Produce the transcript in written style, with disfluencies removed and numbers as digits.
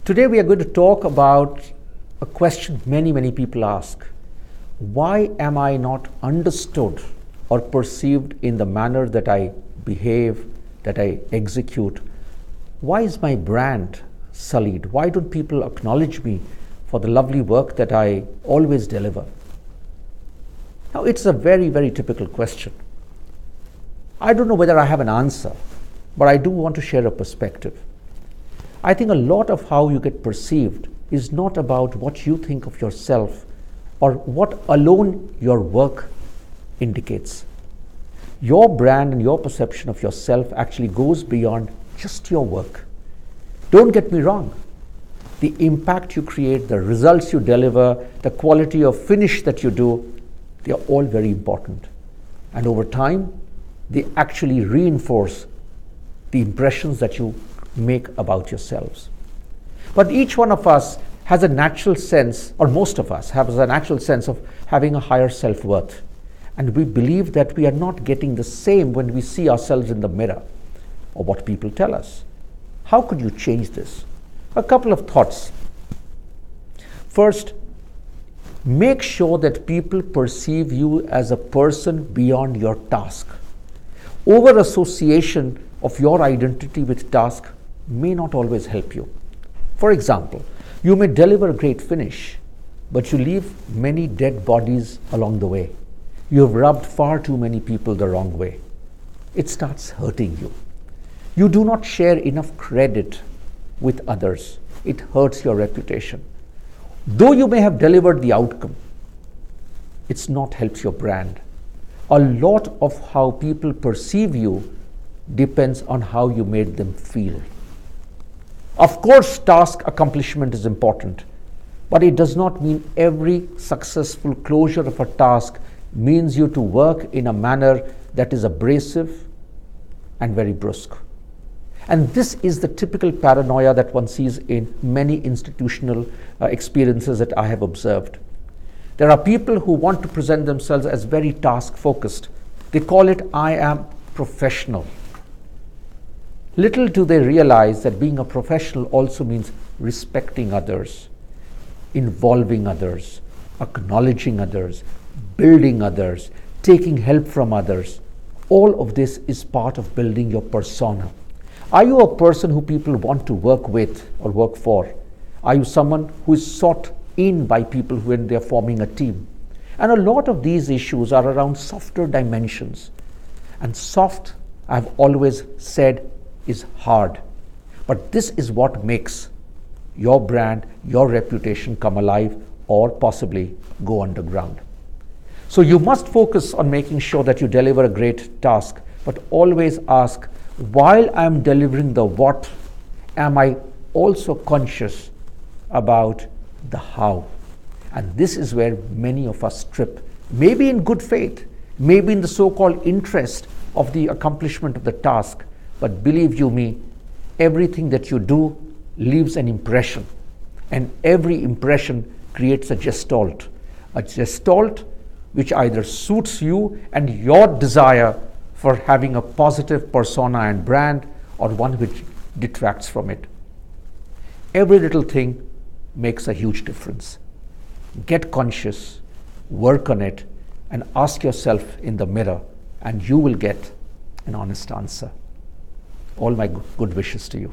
Today we are going to talk about a question many people ask. Why am I not understood or perceived in the manner that I behave, that I execute? Why is my brand sullied? Why don't people acknowledge me for the lovely work that I always deliver? Now, it's a very typical question. I don't know whether I have an answer, but I do want to share a perspective. I think a lot of how you get perceived is not about what you think of yourself or what alone your work indicates. Your brand and your perception of yourself actually goes beyond just your work. Don't get me wrong. The impact you create, the results you deliver, the quality of finish that you do, they are all very important. And over time, they actually reinforce the impressions that you make about yourselves. But each one of us has a natural sense, or most of us have a natural sense of having a higher self-worth. And we believe that we are not getting the same when we see ourselves in the mirror or what people tell us. How could you change this? A couple of thoughts. First, make sure that people perceive you as a person beyond your task. Over association of your identity with task may not always help you. For example, you may deliver a great finish, but you leave many dead bodies along the way. You have rubbed far too many people the wrong way. It starts hurting you. You do not share enough credit with others. It hurts your reputation. Though you may have delivered the outcome, it's not helps your brand. A lot of how people perceive you depends on how you made them feel. Of course, task accomplishment is important, but it does not mean every successful closure of a task means you to work in a manner that is abrasive and very brusque. And this is the typical paranoia that one sees in many institutional experiences that I have observed. There are people who want to present themselves as very task-focused. They call it, I am professional. Little do they realize that being a professional also means respecting others, involving others, acknowledging others, building others, taking help from others. All of this is part of building your persona. Are you a person who people want to work with or work for? Are you someone who is sought in by people when they are forming a team? And a lot of these issues are around softer dimensions. And soft, I've always said, is hard. But this is what makes your brand, your reputation come alive or possibly go underground. So you must focus on making sure that you deliver a great task, but always ask, while I'm delivering the what, am I also conscious about the how? And this is where many of us trip, maybe in good faith, maybe in the so-called interest of the accomplishment of the task. But believe you me, everything that you do leaves an impression, and every impression creates a gestalt which either suits you and your desire for having a positive persona and brand, or one which detracts from it. Every little thing makes a huge difference. Get conscious, work on it, and ask yourself in the mirror, and you will get an honest answer. All my good wishes to you.